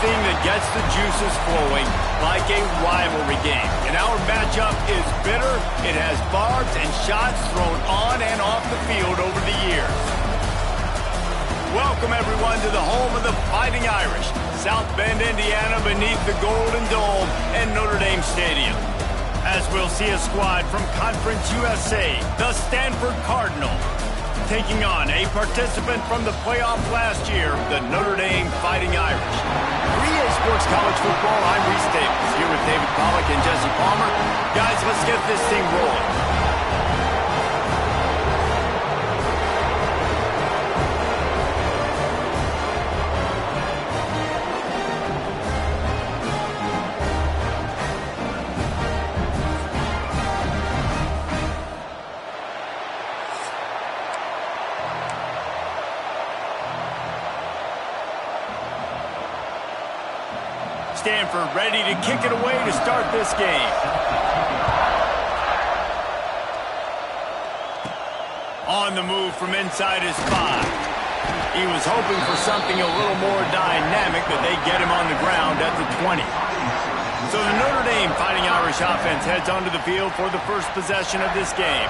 anything that gets the juices flowing, like a rivalry game. And our matchup is bitter. It has barbs and shots thrown on and off the field over the years. Welcome, everyone, to the home of the Fighting Irish, South Bend, Indiana, beneath the Golden Dome and Notre Dame Stadium. As we'll see a squad from Conference USA, the Stanford Cardinal, taking on a participant from the playoff last year, the Notre Dame Fighting Irish. For EA Sports College Football, I'm Reese Davis, here with David Pollack and Jesse Palmer. Guys, let's get this thing rolling. Stanford ready to kick it away to start this game. On the move from inside his 5. He was hoping for something a little more dynamic, but they get him on the ground at the 20. So the Notre Dame Fighting Irish offense heads onto the field for the first possession of this game.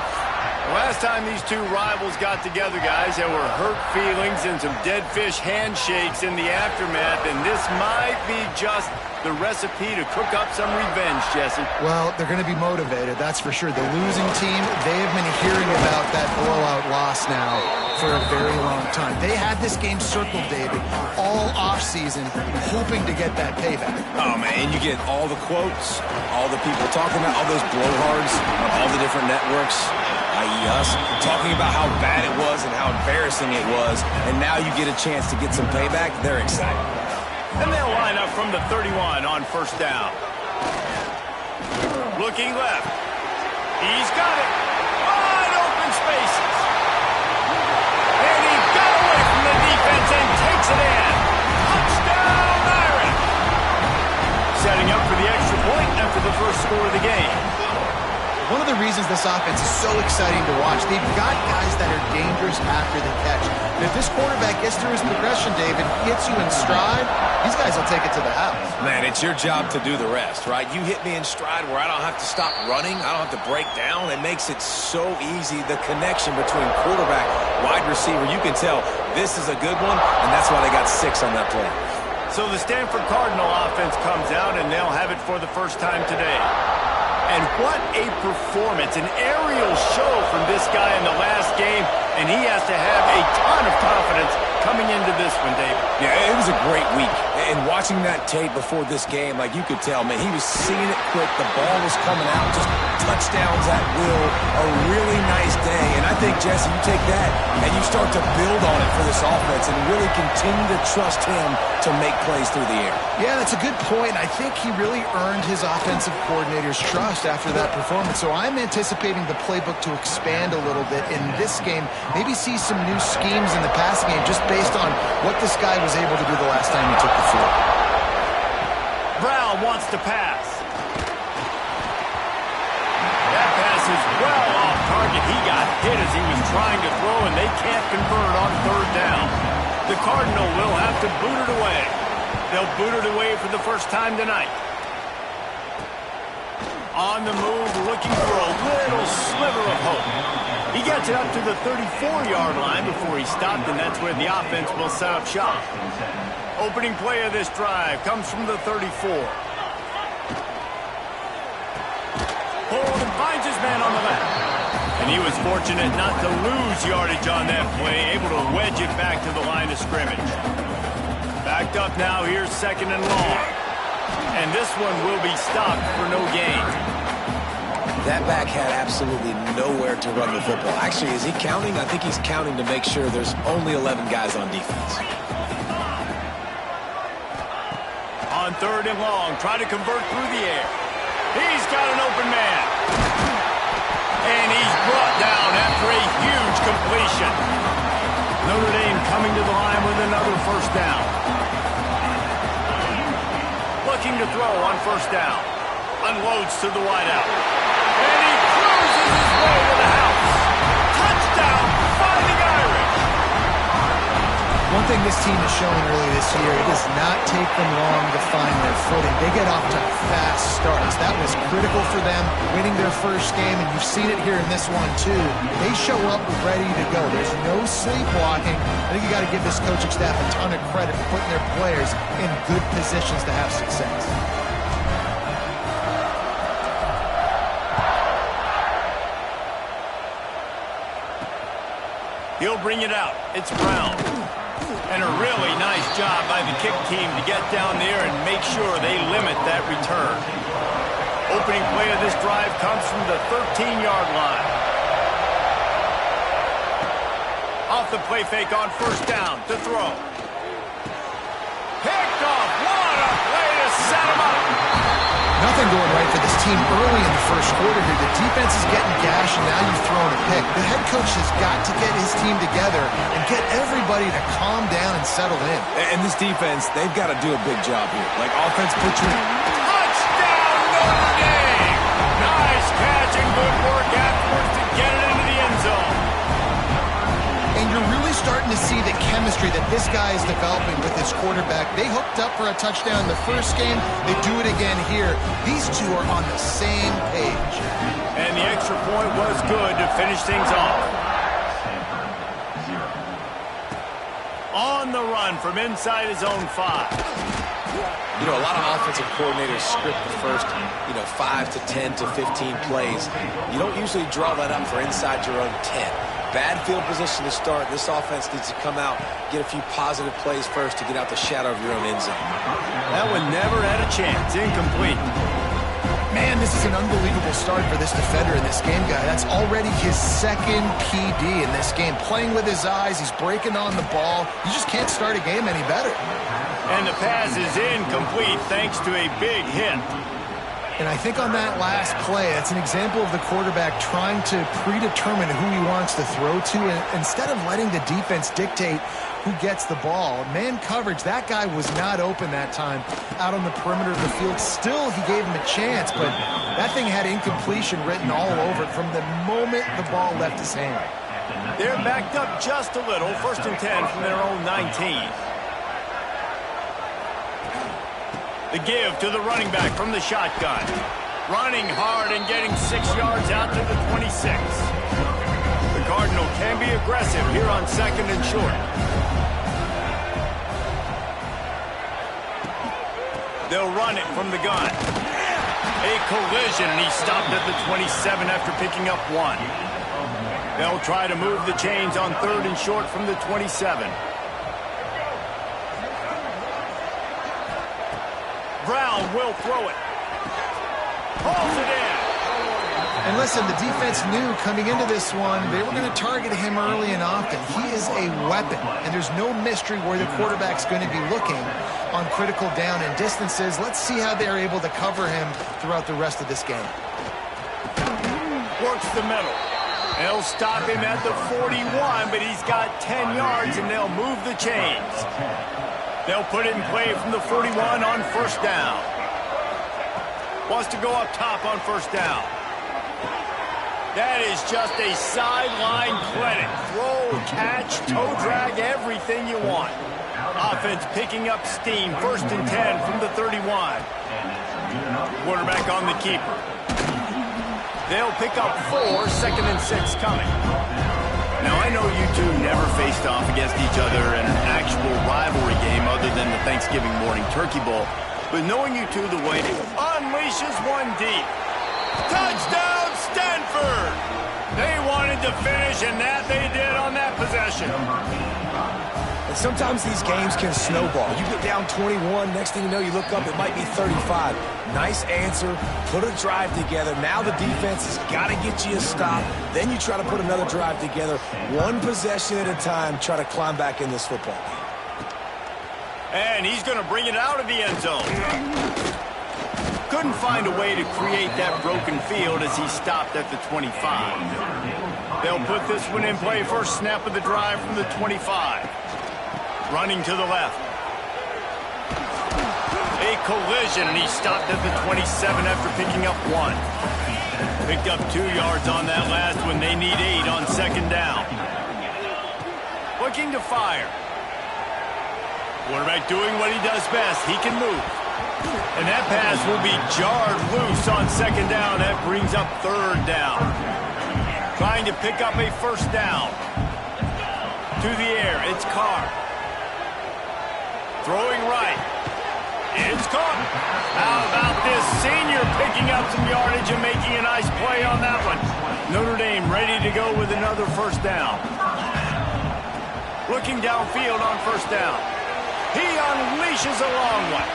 The last time these two rivals got together, guys, there were hurt feelings and some dead fish handshakes in the aftermath, and this might be just the recipe to cook up some revenge, Jesse. Well, they're going to be motivated, that's for sure. The losing team, they have been hearing about that blowout loss now for a very long time. They had this game circled, David, all offseason, hoping to get that payback. Oh, man, you get all the quotes, all the people talking about all those blowhards on all the different networks, i.e. us, talking about how bad it was and how embarrassing it was, and now you get a chance to get some payback. They're excited. And they'll line up from the 31 on first down. Looking left. He's got it. Wide open spaces. And he got away from the defense and takes it in. Touchdown, Irish. Setting up for the extra point after the first score of the game. One of the reasons this offense is so exciting to watch, they've got guys that are dangerous after the catch. And if this quarterback gets through his progression, David, hits you in stride, these guys will take it to the house. Man, it's your job to do the rest, right? You hit me in stride where I don't have to stop running. I don't have to break down. It makes it so easy. The connection between quarterback, wide receiver, you can tell this is a good one, and that's why they got 6 on that play. So the Stanford Cardinal offense comes out, and they'll have it for the first time today. And what a performance, an aerial show from this guy in the last game, and he has to have a ton of confidence coming into this one, David. Yeah, it was a great week. And watching that tape before this game, like you could tell, man, he was seeing it quick. The ball was coming out, just touchdowns at will. A really nice day. And I think, Jesse, you take that and you start to build on it for this offense and really continue to trust him to make plays through the air. Yeah, that's a good point. I think he really earned his offensive coordinator's trust after that performance. So I'm anticipating the playbook to expand a little bit in this game. Maybe see some new schemes in the passing game just based on what this guy was able to do the last time he took the field. Brown wants to pass. That pass is well off target. He got hit as he was trying to throw, and they can't convert on third down. The Cardinal will have to boot it away. They'll boot it away for the first time tonight. On the move, looking for a little sliver of hope. He gets it up to the 34-yard line before he stopped, and that's where the offense will set up shop. Opening play of this drive comes from the 34. Holden finds his man on the left. And he was fortunate not to lose yardage on that play, able to wedge it back to the line of scrimmage. Backed up now, here's second and long. And this one will be stopped for no gain. That back had absolutely nowhere to run the football. Actually, is he counting? I think he's counting to make sure there's only 11 guys on defense. On third and long, try to convert through the air. He's got an open man. And he's brought down after a huge completion. Notre Dame coming to the line with another first down. Looking to throw on first down. Unloads to the wideout. And he cruises his way to the house. Touchdown, Fighting Irish. One thing this team is showing early this year, it does not take them long to find their footing. They get off to fast starts. That was critical for them, winning their first game, and you've seen it here in this one too. They show up ready to go. There's no sleepwalking. I think you got to give this coaching staff a ton of credit for putting their players in good positions to have success. He'll bring it out. It's Brown. And a really nice job by the kick team to get down there and make sure they limit that return. Opening play of this drive comes from the 13-yard line. Off the play fake on first down to throw. Picked off. What a play to set him up. Nothing going right for this team early in the first quarter here. The defense is getting gashed, and now you've thrown a pick. The head coach has got to get his team together and get everybody to calm down and settle in. And this defense, they've got to do a big job here. Like, offense, put you... Touchdown, Notre Dame! Nice catch and good work afterwards to get it into the end zone. And you're really starting to see the chemistry that this guy is developing with his quarterback. They hooked up for a touchdown in the first game. They do it again here. These two are on the same page. And the extra point was good to finish things off. On the run from inside his own 5. You know, a lot of offensive coordinators script the first, 5 to 10 to 15 plays. You don't usually draw that up for inside your own 10. Bad field position to start. This offense needs to come out, get a few positive plays first to get out the shadow of your own end zone. That one never had a chance. Incomplete. Man, this is an unbelievable start for this defender in this game, guy. That's already his second PD in this game. Playing with his eyes, he's breaking on the ball. You just can't start a game any better. And the pass is incomplete thanks to a big hit. And I think on that last play, that's an example of the quarterback trying to predetermine who he wants to throw to, and instead of letting the defense dictate who gets the ball. Man coverage, that guy was not open that time out on the perimeter of the field. Still, he gave him a chance, but that thing had incompletion written all over it from the moment the ball left his hand. They're backed up just a little. 1st and 10 from their own 19. The give to the running back from the shotgun. Running hard and getting 6 yards out to the 26. The Cardinal can be aggressive here on 2nd and short. They'll run it from the gun. A collision, and he stopped at the 27 after picking up 1. They'll try to move the chains on 3rd and short from the 27. Brown will throw it. Hauls it in. And listen, the defense knew coming into this one, they were going to target him early and often. He is a weapon, and there's no mystery where the quarterback's going to be looking on critical down and distances. Let's see how they're able to cover him throughout the rest of this game. Works the middle. They'll stop him at the 41, but he's got 10 yards, and they'll move the chains. They'll put it in play from the 41 on 1st down. Wants to go up top on 1st down. That is just a sideline clinic. Throw, catch, toe drag, everything you want. Offense picking up steam. 1st and 10 from the 31. Quarterback on the keeper. They'll pick up 4. 2nd and 6 coming. Now, I know you two never faced off against each other in an actual rivalry game other than the Thanksgiving morning Turkey Bowl. But knowing you two the way, unleashes one deep. Touchdown, Stanford! They wanted to finish, and that they did on that possession. And sometimes these games can snowball. You get down 21, next thing you know, you look up, it might be 35. Nice answer, put a drive together. Now the defense has got to get you a stop. Then you try to put another drive together. One possession at a time, try to climb back in this football game. And he's going to bring it out of the end zone. Couldn't find a way to create that broken field as he stopped at the 25. They'll put this one in play. First snap of the drive from the 25. Running to the left. A collision, and he stopped at the 27 after picking up 1. Picked up 2 yards on that last one. They need 8 on 2nd down. Looking to fire. Quarterback doing what he does best. He can move. And that pass will be jarred loose on second down. That brings up third down. Trying to pick up a first down. To the air, it's Carr. Throwing right. It's caught. How about this senior picking up some yardage and making a nice play on that one. Notre Dame ready to go with another first down. Looking downfield on first down. He unleashes a long one.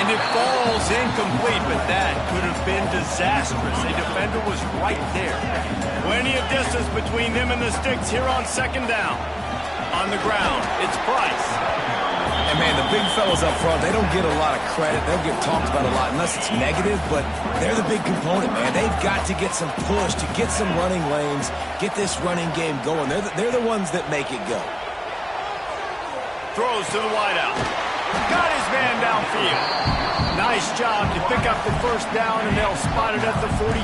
And it falls incomplete, but that could have been disastrous. A defender was right there. Plenty of distance between them and the sticks here on second down. On the ground, it's Price. And, man, the big fellas up front, they don't get a lot of credit. They'll get talked about a lot unless it's negative, but they're the big component, man. They've got to get some push, to get some running lanes, get this running game going. They're the ones that make it go. Throws to the wideout. Got his man downfield. Nice job to pick up the first down, and they'll spot it at the 42.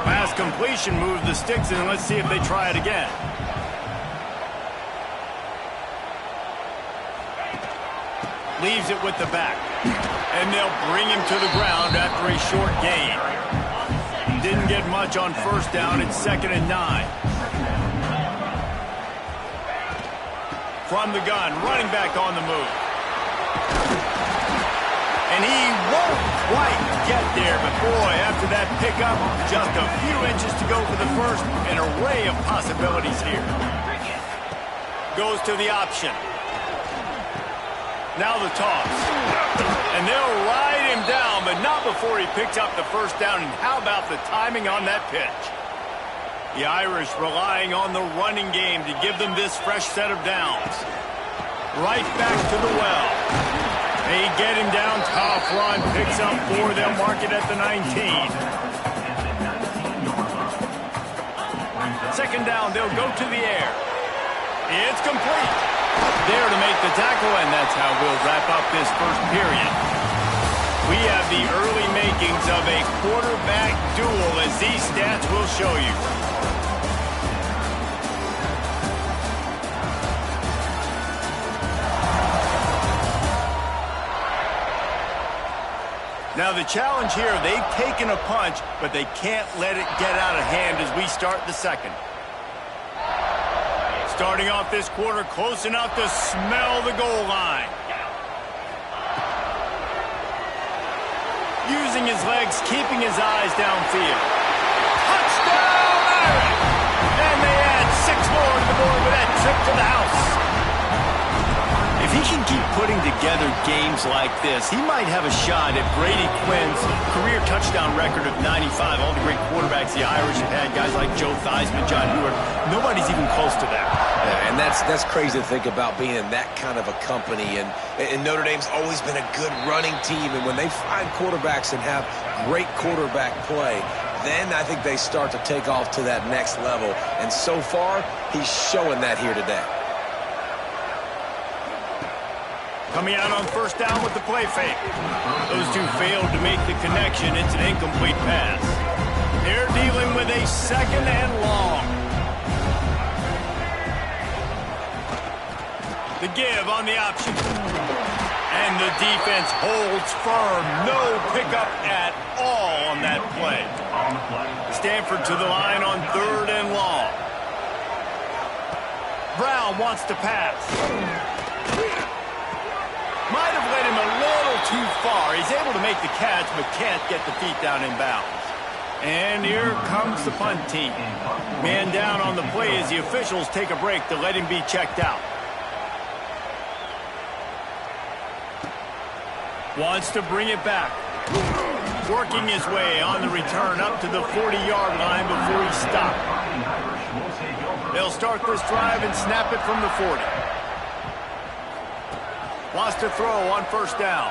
Pass completion moves the sticks, and let's see if they try it again. Leaves it with the back. And they'll bring him to the ground after a short gain. Didn't get much on first down. It's 2nd and 9. From the gun, running back on the move. And he won't quite get there, but boy, after that pickup, just a few inches to go for the first. An array of possibilities here. Goes to the option. Now the toss. And they'll ride him down, but not before he picks up the first down. And how about the timing on that pitch? The Irish relying on the running game to give them this fresh set of downs. Right back to the well. They get him down, tough run, picks up 4. They'll mark it at the 19. Second down, they'll go to the air. It's complete. There to make the tackle, and that's how we'll wrap up this first period. We have the early makings of a quarterback duel, as these stats will show you. Now the challenge here, they've taken a punch, but they can't let it get out of hand as we start the second. Starting off this quarter close enough to smell the goal line. Using his legs, keeping his eyes downfield. Touchdown, Irish! And they add 6 more to the board with that trip to the house. If he can keep putting together games like this, he might have a shot at Brady Quinn's career touchdown record of 95. All the great quarterbacks the Irish have had, guys like Joe Theismann, John Hewart, nobody's even close to that. Yeah, and that's crazy to think about being in that kind of a company. And Notre Dame's always been a good running team. And when they find quarterbacks and have great quarterback play, then I think they start to take off to that next level. And so far, he's showing that here today. Coming out on first down with the play fake. Those two failed to make the connection. It's an incomplete pass. They're dealing with a 2nd and long. The give on the option. And the defense holds firm. No pickup at all on that play. Stanford to the line on 3rd and long. Brown wants to pass. Might have led him a little too far. He's able to make the catch, but can't get the feet down in bounds. And here comes the punt team. Man down on the play as the officials take a break to let him be checked out. Wants to bring it back. Working his way on the return up to the 40-yard line before he stopped. They'll start this drive and snap it from the 40. Wants to throw on first down.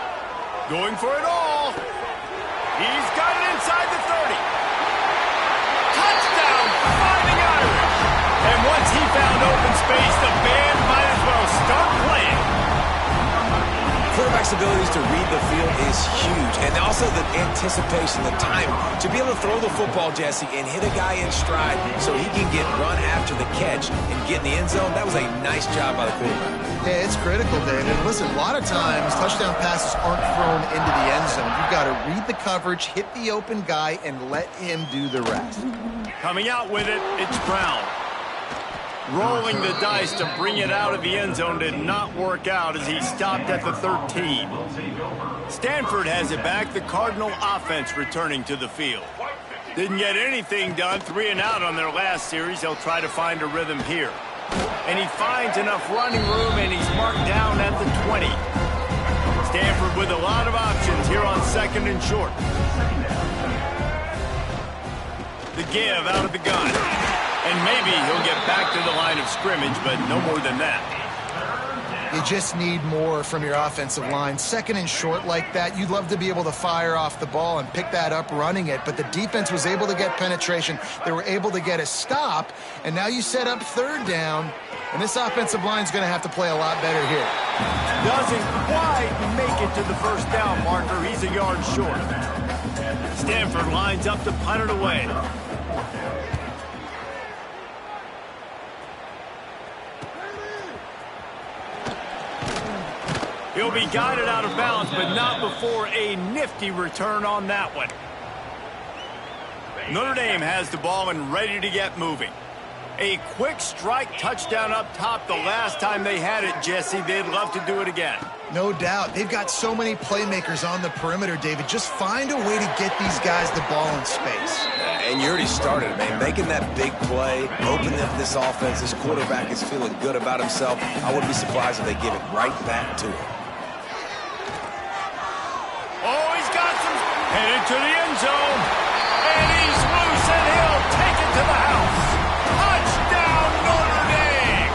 Going for it all. He's got it inside the 30. Touchdown, Fighting Irish. And once he found open space, the band might as well start playing. Quarterback flexibility to read the field is huge. And also the anticipation, the time to be able to throw the football, Jesse, and hit a guy in stride so he can get run after the catch and get in the end zone. That was a nice job by the quarterback. Yeah, it's critical, David. And listen, a lot of times touchdown passes aren't thrown into the end zone. You've got to read the coverage, hit the open guy, and let him do the rest. Coming out with it, it's Brown. Rolling the dice to bring it out of the end zone did not work out as he stopped at the 13. Stanford has it back. The Cardinal offense returning to the field. Didn't get anything done. 3 and out on their last series. They'll try to find a rhythm here. And he finds enough running room, and he's marked down at the 20. Stanford with a lot of options here on 2nd and short. The give out of the gun. And maybe he'll get back to the line of scrimmage, but no more than that. You just need more from your offensive line. 2nd and short like that, you'd love to be able to fire off the ball and pick that up running it, but the defense was able to get penetration. They were able to get a stop, and now you set up 3rd down, and this offensive line's going to have to play a lot better here. Doesn't quite make it to the 1st down marker. He's a yard short. Stanford lines up to punt it away. He'll be guided out of bounds, but not before a nifty return on that one. Notre Dame has the ball and ready to get moving. A quick strike touchdown up top the last time they had it, Jesse. They'd love to do it again. No doubt. They've got so many playmakers on the perimeter, David. Just find a way to get these guys the ball in space. And you already started it, man. Making that big play, opening up this offense. This quarterback is feeling good about himself. I wouldn't be surprised if they give it right back to him. Oh, he's got some. Headed to the end zone. And he's loose, and he'll take it to the house. Touchdown, Notre Dame.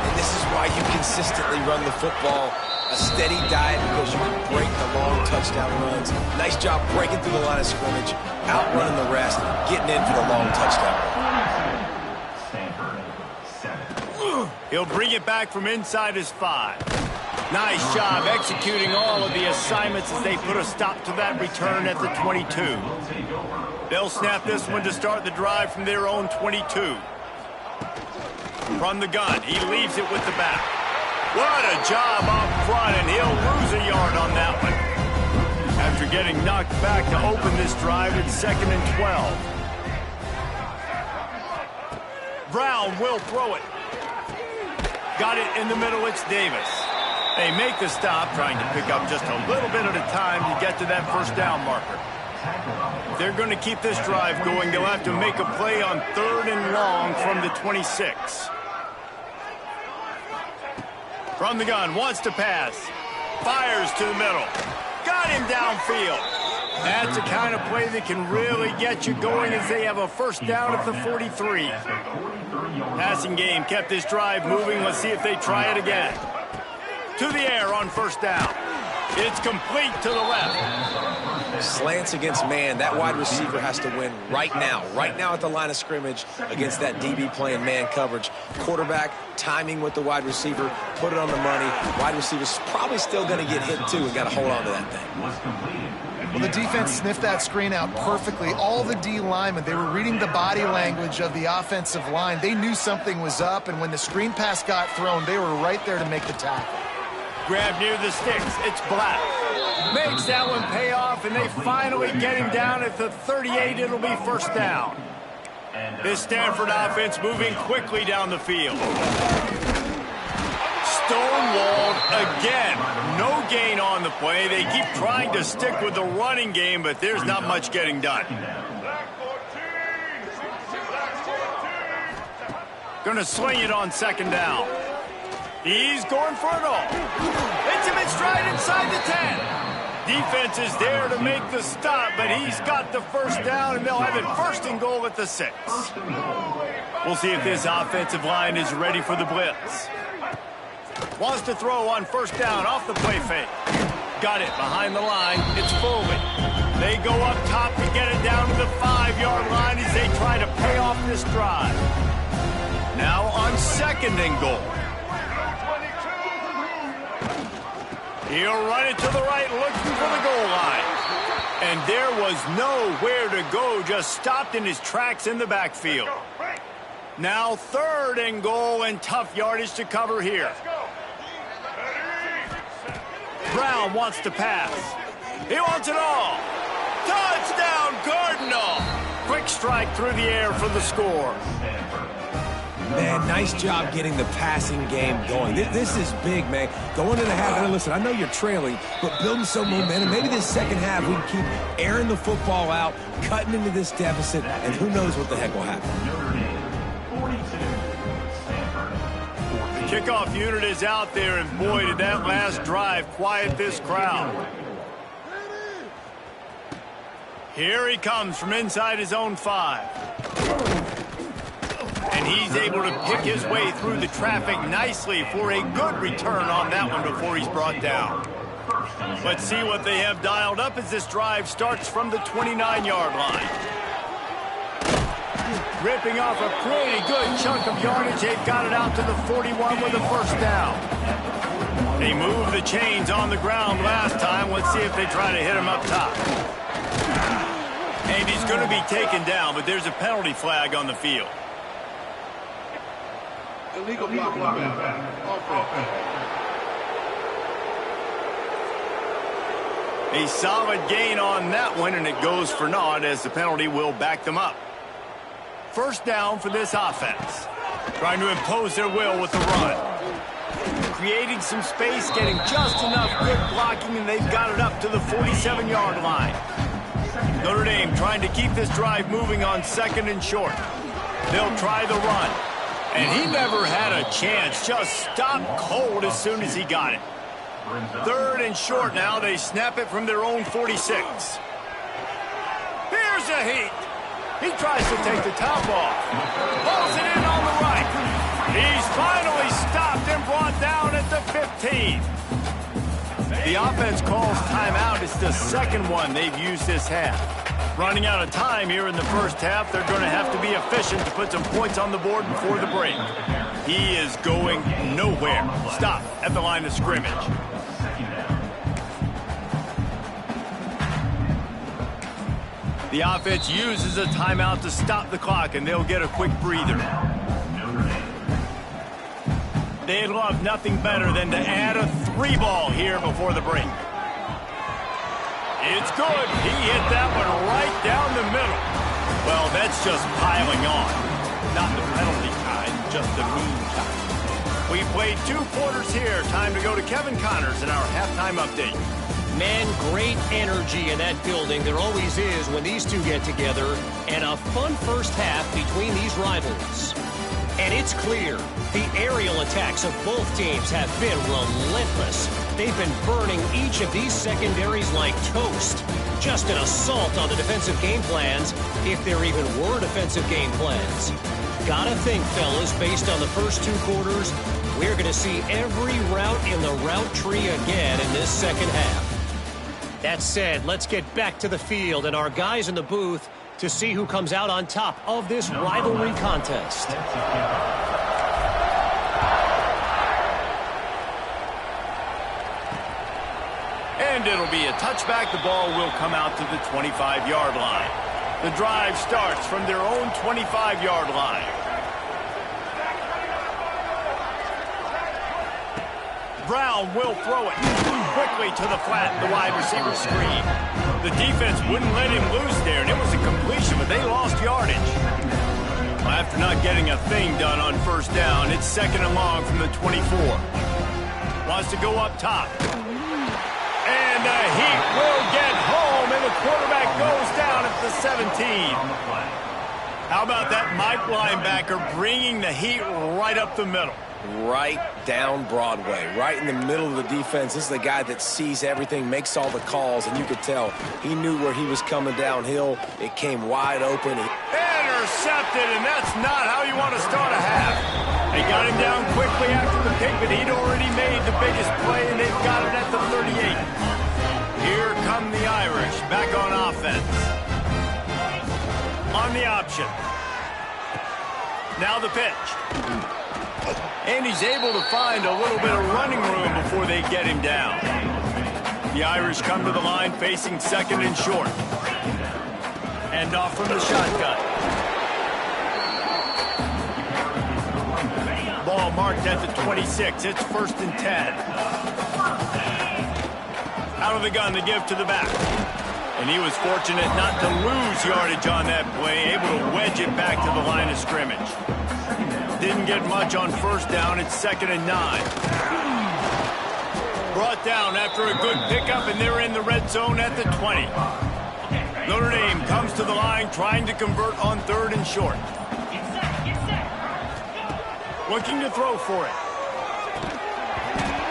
And this is why you consistently run the football. A steady diet because you can break the long touchdown runs. Nice job breaking through the line of scrimmage, outrunning the rest, getting in for the long touchdown. He'll bring it back from inside his 5. Nice job executing all of the assignments as they put a stop to that return at the 22. They'll snap this one to start the drive from their own 22. From the gun, he leaves it with the back. What a job up front, and he'll lose a yard on that one. After getting knocked back to open this drive, it's 2nd and 12. Brown will throw it. Got it in the middle, it's Davis. They make the stop, trying to pick up just a little bit at a time to get to that 1st down marker. If they're going to keep this drive going, they'll have to make a play on 3rd and long from the 26. From the gun, wants to pass. Fires to the middle. Got him downfield. That's the kind of play that can really get you going as they have a 1st down at the 43. Passing game kept this drive moving. Let's see if they try it again. To the air on 1st down. It's complete to the left. Slants against man. That wide receiver has to win right now. Right now at the line of scrimmage against that DB playing man coverage. Quarterback timing with the wide receiver. Put it on the money. Wide receiver's probably still going to get hit too and got to hold on to that thing. Well, the defense sniffed that screen out perfectly. All the D linemen, they were reading the body language of the offensive line. They knew something was up, and when the screen pass got thrown, they were right there to make the tackle. Grab near the sticks. It's Black. Makes that one pay off, and they finally get him down at the 38. It'll be 1st down. This Stanford offense moving quickly down the field. Stonewalled again. No gain on the play. They keep trying to stick with the running game, but there's not much getting done. Gonna swing it on 2nd down. He's going for it all. Hits him in stride inside the 10. Defense is there to make the stop, but he's got the 1st down, and they'll have it 1st and goal at the 6. We'll see if this offensive line is ready for the blitz. Wants to throw on 1st down off the play fake. Got it behind the line. It's Foley. They go up top to get it down to the 5-yard line as they try to pay off this drive. Now on 2nd and goal. He'll run it to the right, looking for the goal line. And there was nowhere to go, just stopped in his tracks in the backfield. Now 3rd and goal, and tough yardage to cover here. Brown wants to pass. He wants it all. Touchdown, Cardinal! Quick strike through the air for the score. Man, nice job getting the passing game going. This is big, man. Going into half, and listen, I know you're trailing, but building some momentum. Maybe this second half we can keep airing the football out, cutting into this deficit, and who knows what the heck will happen. The kickoff unit is out there, and boy, did that last drive quiet this crowd. Here he comes from inside his own 5. And he's able to pick his way through the traffic nicely for a good return on that one before he's brought down. Let's see what they have dialed up as this drive starts from the 29-yard line. Ripping off a pretty good chunk of yardage. They've got it out to the 41 with a first down. They moved the chains on the ground last time. Let's see if they try to hit him up top. And he's going to be taken down, but there's a penalty flag on the field. Illegal blocking. Offense. A solid gain on that one, and it goes for naught as the penalty will back them up. First down for this offense. Trying to impose their will with the run. Creating some space, getting just enough good blocking, and they've got it up to the 47-yard line. Notre Dame trying to keep this drive moving on 2nd and short. They'll try the run. And he never had a chance, just stopped cold as soon as he got it. 3rd and short now, they snap it from their own 46. Here's a heat. He tries to take the top off. Pulls it in on the right. He's finally stopped and brought down at the 15. The offense calls timeout. It's the 2nd one they've used this half. Running out of time here in the first half. They're going to have to be efficient to put some points on the board before the break. He is going nowhere. Stop at the line of scrimmage. The offense uses a timeout to stop the clock, and they'll get a quick breather. They'd love nothing better than to add a 3-ball here before the break. It's good. He hit that one right down the middle. Well, that's just piling on. Not the penalty kind, just the mean kind. We played 2 quarters here. Time to go to Kevin Connors in our halftime update. Man, great energy in that building. There always is when these two get together. And a fun first half between these rivals. And it's clear, the aerial attacks of both teams have been relentless. They've been burning each of these secondaries like toast. Just an assault on the defensive game plans, if there even were defensive game plans. Gotta think, fellas, based on the first 2 quarters, we're going to see every route in the route tree again in this second half. That said, let's get back to the field and our guys in the booth to see who comes out on top of this rivalry contest. And it'll be a touchback. The ball will come out to the 25-yard line. The drive starts from their own 25-yard line. Brown will throw it quickly to the flat. The wide receiver screen. The defense wouldn't let him loose there, and it was a completion, but they lost yardage. Well, after not getting a thing done on first down, it's 2nd and long from the 24. Wants to go up top. And the Heat will get home, and the quarterback goes down at the 17. How about that Mike linebacker bringing the Heat right up the middle? Right down Broadway, right in the middle of the defense. This is the guy that sees everything, makes all the calls, and you could tell he knew where he was coming downhill. It came wide open. Intercepted, and that's not how you want to start a half. They got him down quickly after the pick, but he'd already made the biggest play, and they've got it at the 38. Here come the Irish, back on offense. On the option. Now the pitch. And he's able to find a little bit of running room before they get him down. The Irish come to the line facing second and short. And off from the shotgun. Ball marked at the 26. It's 1st and 10. Out of the gun to give to the back. And he was fortunate not to lose yardage on that play, able to wedge it back to the line of scrimmage. Didn't get much on 1st down. It's 2nd and 9. Brought down after a good pickup, and they're in the red zone at the 20. Notre Dame comes to the line trying to convert on 3rd and short. Looking to throw for it.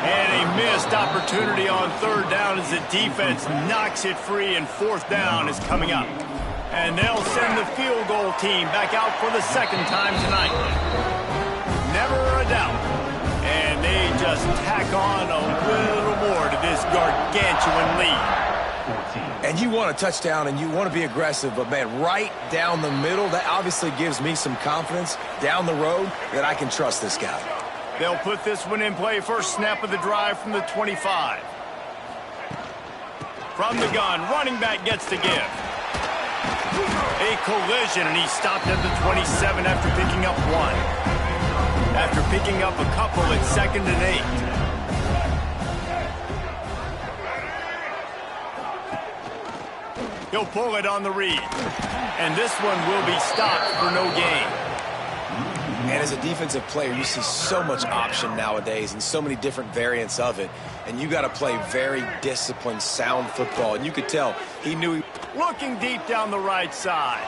And a missed opportunity on 3rd down as the defense knocks it free, and 4th down is coming up. And they'll send the field goal team back out for the 2nd time tonight. Never a doubt. And they just tack on a little more to this gargantuan lead. And you want a touchdown and you want to be aggressive, but, man, right down the middle, that obviously gives me some confidence down the road that I can trust this guy. They'll put this one in play. First snap of the drive from the 25. From the gun, running back gets to give. A collision, and he stopped at the 27 after picking up 1. After picking up a couple, it's 2nd and 8. He'll pull it on the read. And this one will be stopped for no gain. And as a defensive player, you see so much option nowadays and so many different variants of it. And you got to play very disciplined, sound football. And you could tell he knew he... Looking deep down the right side.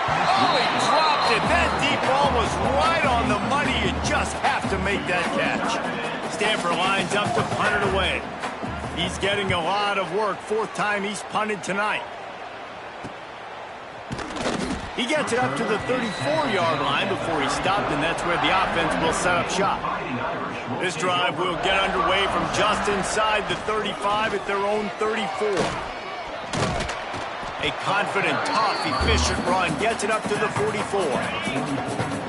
Oh, he dropped it. That deep ball was right on the money. You just have to make that catch. Stanford lines up to punt it away. He's getting a lot of work. 4th time he's punted tonight. He gets it up to the 34-yard line before he stopped, and that's where the offense will set up shop. This drive will get underway from just inside the 35 at their own 34. A confident, tough, efficient run gets it up to the 44.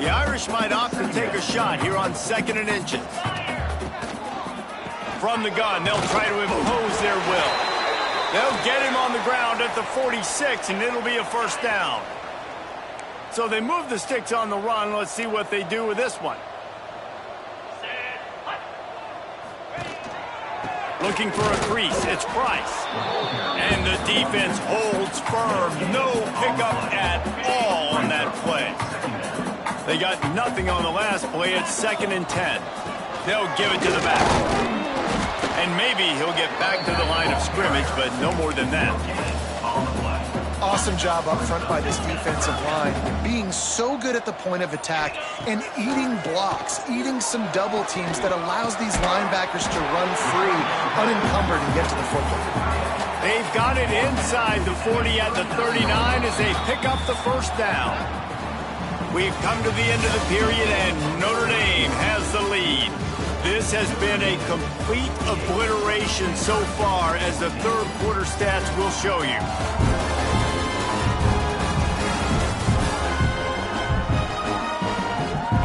The Irish might opt to take a shot here on 2nd and inches. From the gun, they'll try to impose their will. They'll get him on the ground at the 46, and it'll be a 1st down. So they move the sticks on the run. Let's see what they do with this one. Looking for a crease. It's Price. And the defense holds firm. No pickup at all on that play. They got nothing on the last play. It's 2nd and 10. They'll give it to the back. And maybe he'll get back to the line of scrimmage, but no more than that. Awesome job up front by this defensive line, being so good at the point of attack and eating blocks, eating some double teams that allows these linebackers to run free, unencumbered, and get to the football. They've got it inside the 40 at the 39 as they pick up the 1st down. We've come to the end of the period, and Notre Dame has the lead. This has been a complete obliteration so far, as the 3rd quarter stats will show you.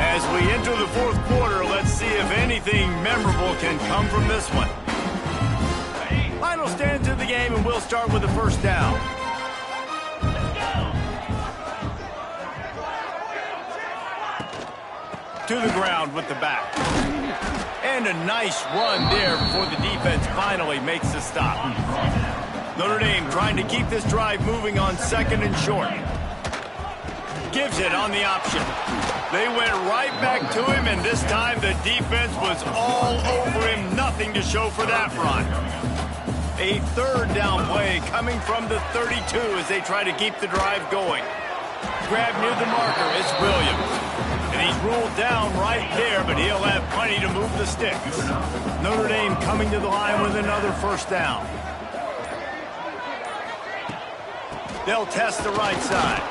As we enter the 4th quarter, let's see if anything memorable can come from this one. Final stanza of the game, and we'll start with the 1st down. To the ground with the back. And a nice run there before the defense finally makes the stop. Notre Dame trying to keep this drive moving on 2nd and short. Gives it on the option. They went right back to him, and this time the defense was all over him. Nothing to show for that run. A 3rd down play coming from the 32 as they try to keep the drive going. Grab near the marker, it's Williams. And he's ruled down right there, but he'll have plenty to move the sticks. Notre Dame coming to the line with another 1st down. They'll test the right side.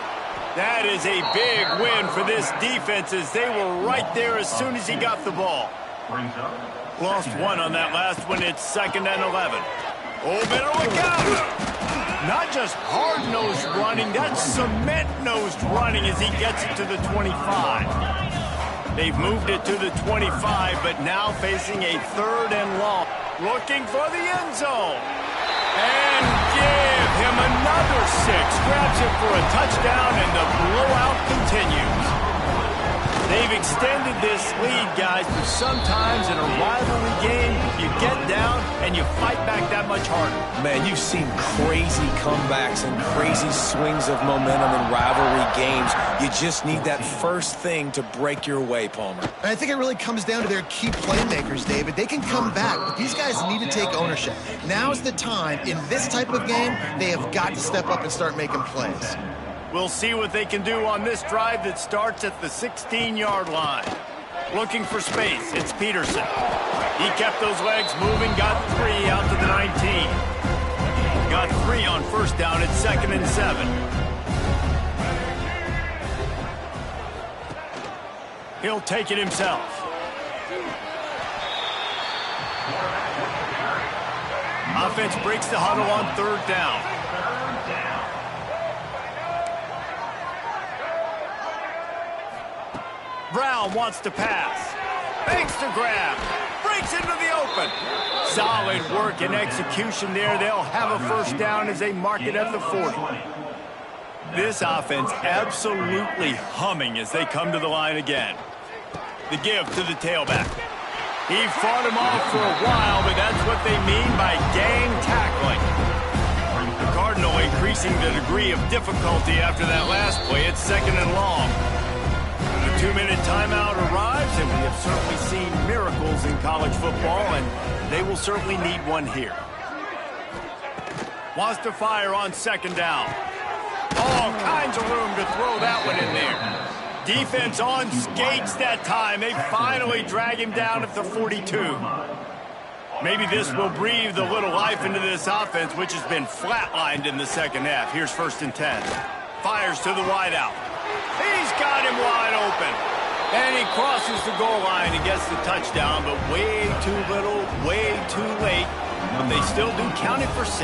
That is a big win for this defense, as they were right there as soon as he got the ball. Lost 1 on that last one. It's 2nd and 11. Oh, better look out! Not just hard-nosed running, that's cement-nosed running as he gets it to the 25. They've moved it to the 25, but now facing a 3rd and long. Looking for the end zone. And give him another 6. Grabs it for a touchdown, and the blowout continues. They've extended this lead, guys, but sometimes in a rivalry game, you get down and you fight back that much harder. Man, you've seen crazy comebacks and crazy swings of momentum in rivalry games. You just need that first thing to break your way, Palmer. And I think it really comes down to their key playmakers, David. They can come back, but these guys need to take ownership. Now's the time. In this type of game, they have got to step up and start making plays. We'll see what they can do on this drive that starts at the 16-yard line. Looking for space, it's Peterson. He kept those legs moving, got 3 out to the 19. Got 3 on first down at 2nd and 7. He'll take it himself. Offense breaks the huddle on 3rd down. Brown wants to pass. Fakes to grab. Breaks into the open. Solid work and execution there. They'll have a first down as they mark it at the 40. This offense absolutely humming as they come to the line again. The give to the tailback. He fought him off for a while, but that's what they mean by gang tackling. The Cardinal increasing the degree of difficulty after that last play. It's 2nd and long. The 2-minute timeout arrives, and we have certainly seen miracles in college football, and they will certainly need one here. Wants to fire on 2nd down. All kinds of room to throw that one in there. Defense on skates that time. They finally drag him down at the 42. Maybe this will breathe a little life into this offense, which has been flatlined in the second half. Here's 1st and 10. Fires to the wideout. He's got him wide open. And he crosses the goal line and gets the touchdown, but way too little, way too late. But they still do count it for 6.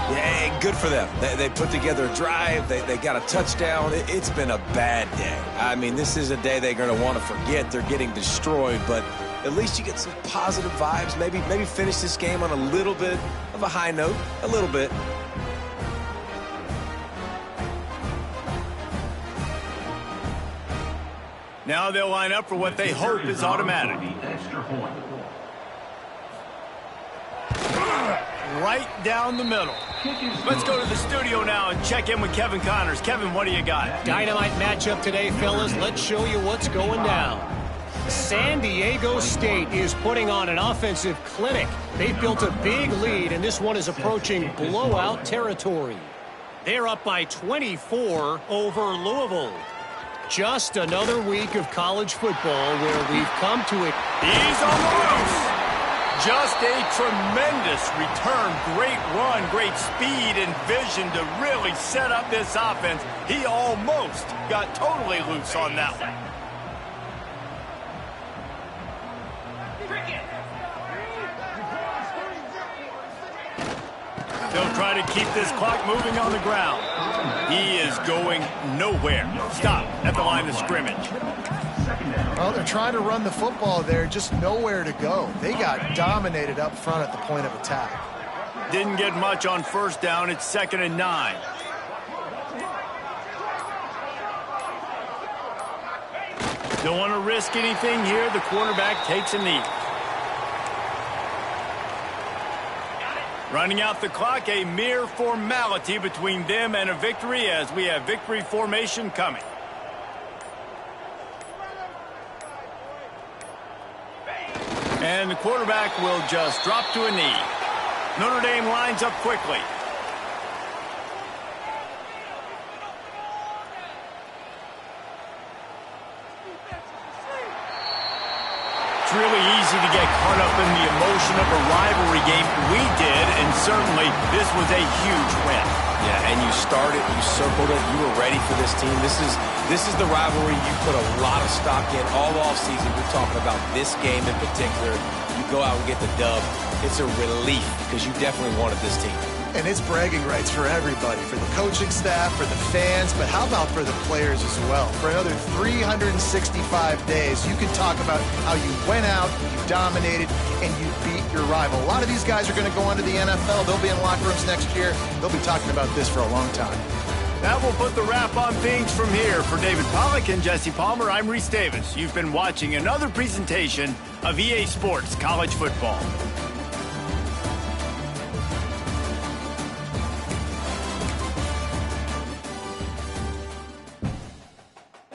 Yeah, good for them. They put together a drive. They got a touchdown. It's been a bad day. I mean, this is a day they're going to want to forget. They're getting destroyed, but at least you get some positive vibes. Maybe finish this game on a little bit of a high note. A little bit. Now they'll line up for what they hope is automatic. Right down the middle. Let's go to the studio now and check in with Kevin Connors. Kevin, what do you got? Dynamite matchup today, fellas. Let's show you what's going down. San Diego State is putting on an offensive clinic. They've built a big lead, and this one is approaching blowout territory. They're up by 24 over Louisville. Just another week of college football where we've come to it. He's on the loose. Just a tremendous return. Great run, great speed and vision to really set up this offense. He almost got totally loose on that one. They'll try to keep this clock moving on the ground. He is going nowhere. Stop at the line of scrimmage. Well, they're trying to run the football there, just nowhere to go. They got dominated up front at the point of attack. Didn't get much on first down. It's 2nd and 9. Don't want to risk anything here. The quarterback takes a knee. Running out the clock, a mere formality between them and a victory as we have victory formation coming. And the quarterback will just drop to a knee. Notre Dame lines up quickly. It's really easy to get caught up in the emotion of a rivalry game. We did, and certainly this was a huge win. Yeah, and you started, you circled it, you were ready for this team. This is the rivalry you put a lot of stock in all offseason. We're talking about this game in particular. You go out and get the dub. It's a relief because you definitely wanted this team. And it's bragging rights for everybody, for the coaching staff, for the fans, but how about for the players as well? For another 365 days, you can talk about how you went out, you dominated, and you beat your rival. A lot of these guys are going to go on to the NFL. They'll be in locker rooms next year. They'll be talking about this for a long time. That will put the wrap on things from here. For David Pollack and Jesse Palmer, I'm Reese Davis. You've been watching another presentation of EA Sports College Football.